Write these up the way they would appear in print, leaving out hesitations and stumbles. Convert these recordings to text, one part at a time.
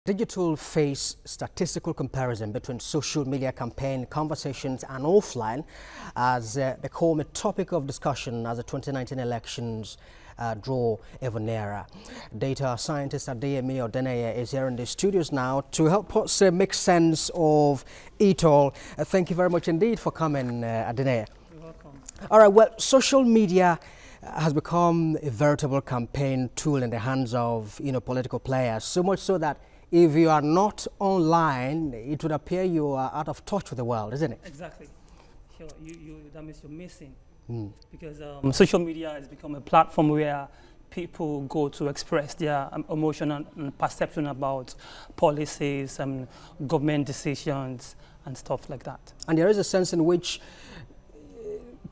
Digital face statistical comparison between social media campaign conversations and offline has become a topic of discussion as the 2019 elections draw ever nearer. Data scientist Adeyemi Odeneye is here in the studios now to help us make sense of it all. Thank you very much indeed for coming, Odeneye. You're welcome. All right, well, social media has become a veritable campaign tool in the hands of, political players, so much so that if you are not online, it would appear you are out of touch with the world, isn't it? Exactly. Sure. That means you're missing. Because social media has become a platform where people go to express their emotion and perception about policies and government decisions and stuff like that. And there is a sense in which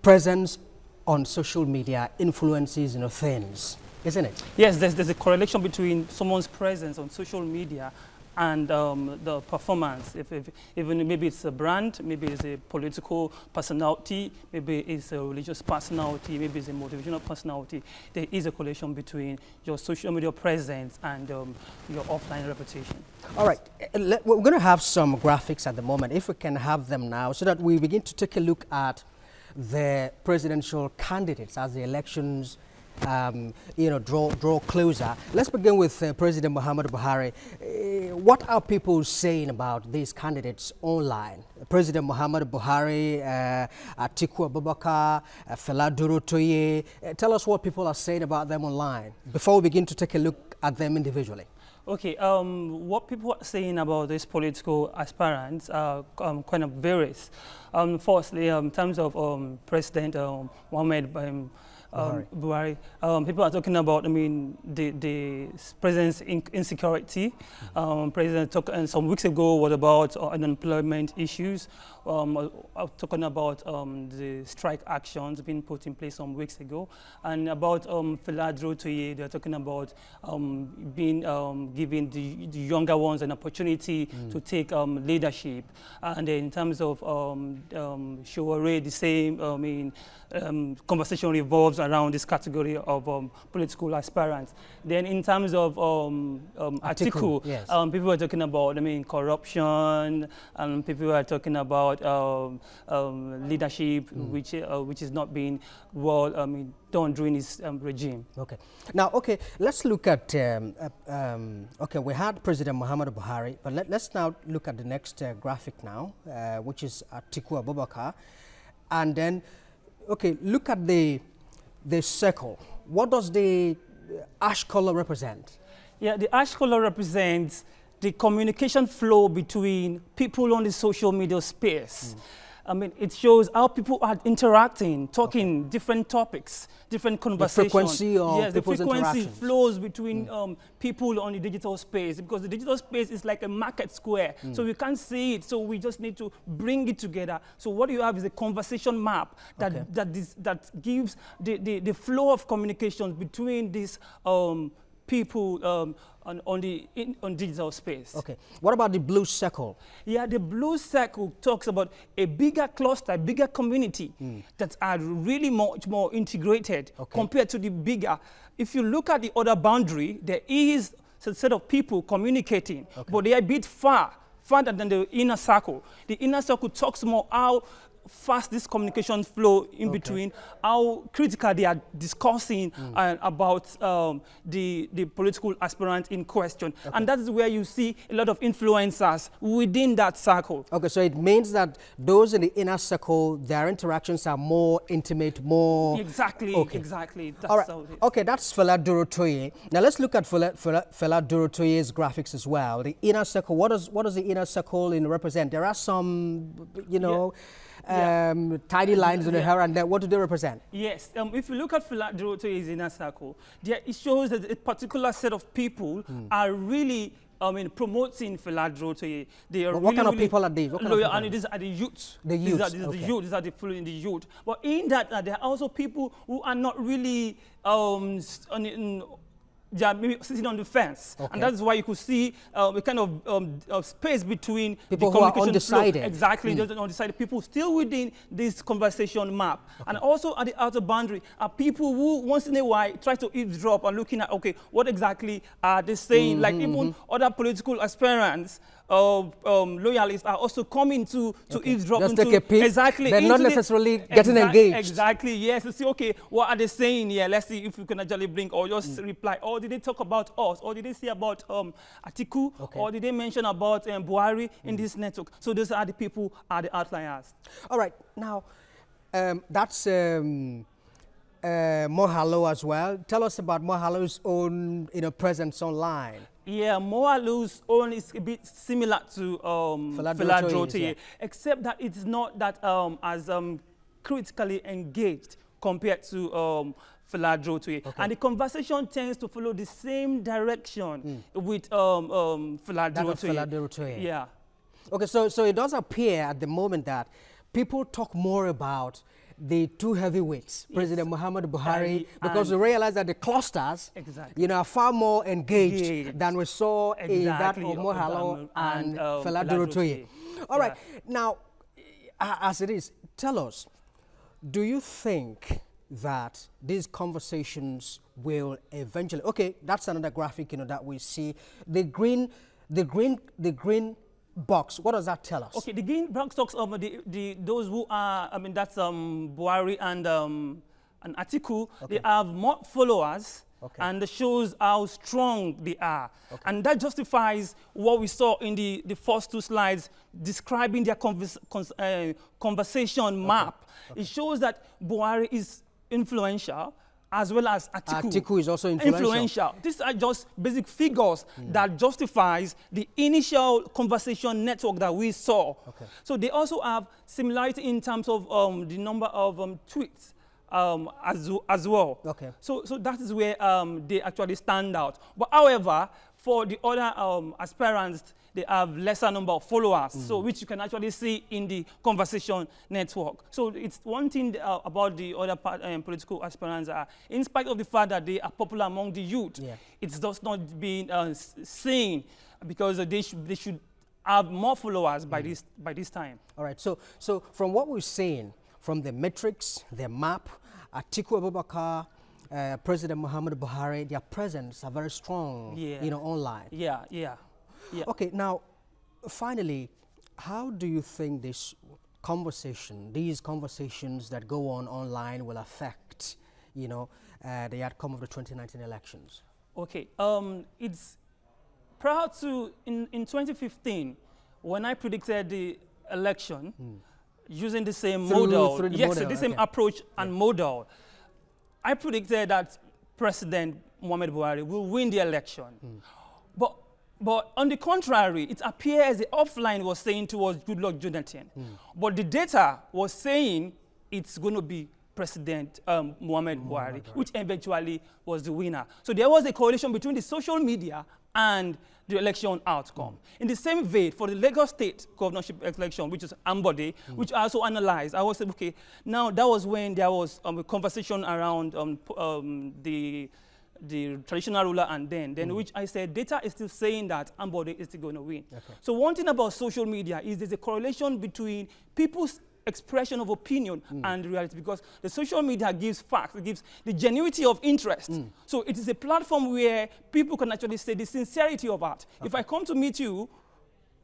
presence on social media influences things, isn't it? Yes, there's a correlation between someone's presence on social media and the performance. Even maybe it's a brand, maybe it's a political personality, maybe it's a religious personality, maybe it's a motivational personality. There is a correlation between your social media presence and your offline reputation. All right, we're going to have some graphics at the moment, if we can have them now, so that we begin to take a look at the presidential candidates as the elections draw closer. Let's begin with President Muhammadu Buhari. What are people saying about these candidates online? President Muhammadu Buhari, Atiku Abubakar, Fela Durotoye. Tell us what people are saying about them online before we begin to take a look at them individually. Okay, what people are saying about these political aspirants kind of varies. Firstly, in terms of President Muhammadu Buhari. People are talking about, the president's insecurity. President talked some weeks ago what about unemployment issues. Talking about the strike actions being put in place some weeks ago, and about Fela Durotoye. They're talking about giving the younger ones an opportunity to take leadership. And then in terms of Showore, the same. Conversation revolves around this category of political aspirants. Then in terms of Atiku, yes. People are talking about, corruption, and people are talking about leadership, which is not being well, done during his regime. Okay. Now, let's look at, we had President Muhammadu Buhari, but let's now look at the next graphic now, which is Atiku Abubakar. And then, look at the circle. What does the ash color represent? Yeah, the ash color represents the communication flow between people on the social media space. It shows how people are interacting, talking different topics, different conversations. The frequency of people's the frequency interactions. flows between people on the digital space, because the digital space is like a market square. So we can't see it, so we just need to bring it together. So what you have is a conversation map that gives the flow of communications between these people on digital space. Okay. What about the blue circle? Yeah, the blue circle talks about a bigger cluster, bigger community that are really much more integrated compared to the bigger. If you look at the other boundary, there is a set of people communicating, but they are a bit farther than the inner circle. The inner circle talks more how fast this communication flow in between, how critical they are discussing about the political aspirant in question. And that is where you see a lot of influencers within that circle. Okay, so it means that those in the inner circle, their interactions are more intimate, more... Exactly, exactly. That's all right. How it is. Okay, that's Fela Durotoye. Now let's look at Fela Durotoye's graphics as well. The inner circle, what does the inner circle represent? There are some, tidy lines in the hair, and then what do they represent? Yes, if you look at Fela Durotoye's inner circle, it shows that a particular set of people are really promoting Fela Durotoye. They are what kind of people are these? And these are the youth. The youth. These are the youth. These are the people in the youth. But in that, there are also people who are not really they are maybe sitting on the fence, and that's why you could see a kind of space between people the who are communication undecided. flow. Exactly, just undecided people still within this conversation map, and also at the outer boundary are people who once in a while try to eavesdrop and looking at what exactly are they saying, like even other political aspirants. Loyalists are also coming to eavesdrop just into take a peek. Exactly. They're not necessarily getting engaged. Exactly. Yes. To see, okay, what are they saying here? Let's see if we can actually bring or just reply. Or did they talk about us? Or did they say about Atiku? Or did they mention about Buhari in this network? So those are the people, are the outliers. All right. Now, that's Moughalu as well. Tell us about Moughalu's own presence online. Yeah, Moughalu's own is a bit similar to Fela Durotoye, except that it's not that as critically engaged compared to Fela Durotoye. And the conversation tends to follow the same direction with Fela Durotoye. Yeah. Okay, so it does appear at the moment that people talk more about the two heavyweights, President Muhammadu Buhari, because we realize that the clusters, are far more engaged than we saw in that of Moughalu and Fela Durotoye. All right, now, as it is, tell us, do you think that these conversations will eventually, that's another graphic, that we see, the green box, what does that tell us? Okay, the green box talks about those who are, that's Buhari and Atiku. They have more followers, and it shows how strong they are. And that justifies what we saw in the first two slides describing their conversation map. It shows that Buhari is influential, as well as Atiku. Atiku is also influential. These are just basic figures that justifies the initial conversation network that we saw. So they also have similarity in terms of the number of tweets as well. So that is where they actually stand out. But however, for the other aspirants, they have lesser number of followers, so which you can actually see in the conversation network. So it's one thing about the other political aspirants, in spite of the fact that they are popular among the youth, it's just not being seen because they should have more followers by this time. All right. So from what we're seeing, from the metrics, the map, Atiku Abubakar, President Muhammadu Buhari, their presence are very strong, online. Yeah. Okay, now, finally, how do you think these conversations that go on online will affect, the outcome of the 2019 elections? Okay, it's prior to, in 2015, when I predicted the election, using the same model, the same approach and model, I predicted that President Muhammadu Buhari will win the election. But on the contrary, it appears the offline was saying towards Goodluck Jonathan. But the data was saying it's going to be President Muhammadu Buhari, which eventually was the winner. So there was a correlation between the social media and the election outcome. In the same vein, for the Lagos State governorship election, which is Ambode, which I also analyzed, I was saying, okay, now that was when there was a conversation around the traditional ruler and then which I said data is still saying that Ambode is still going to win. So one thing about social media is there's a correlation between people's expression of opinion and reality, because the social media gives facts, it gives the genuinity of interest. So it is a platform where people can actually say the sincerity of art. If I come to meet you,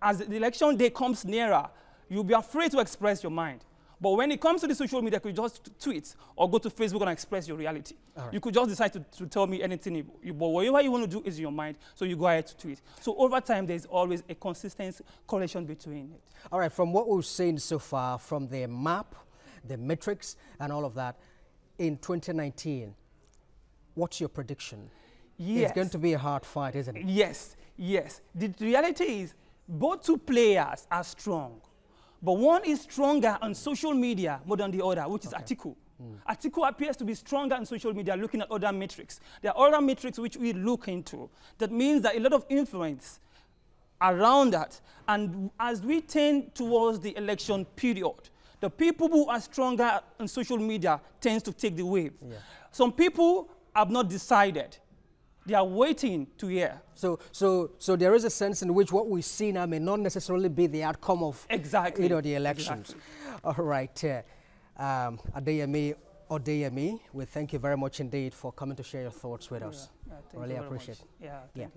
as the election day comes nearer, you'll be afraid to express your mind. But when it comes to the social media, you could just tweet or go to Facebook and express your reality. You could just decide to tell me anything, but whatever you want to do is in your mind, so you go ahead to tweet. So over time, there's always a consistent correlation between it. All right, from what we've seen so far, from the map, the metrics, and all of that, in 2019, what's your prediction? It's going to be a hard fight, isn't it? Yes. The reality is both two players are strong. But one is stronger on social media more than the other, which is Atiku. Atiku appears to be stronger on social media, looking at other metrics. There are other metrics which we look into. That means that a lot of influence around that. And as we tend towards the election period, the people who are stronger on social media tends to take the wave. Some people have not decided They are waiting to hear. So there is a sense in which what we see now may not necessarily be the outcome of the elections. Exactly. All right. Adeyemi Odeneye, we thank you very much indeed for coming to share your thoughts with us. Yeah, really appreciate it. Yeah,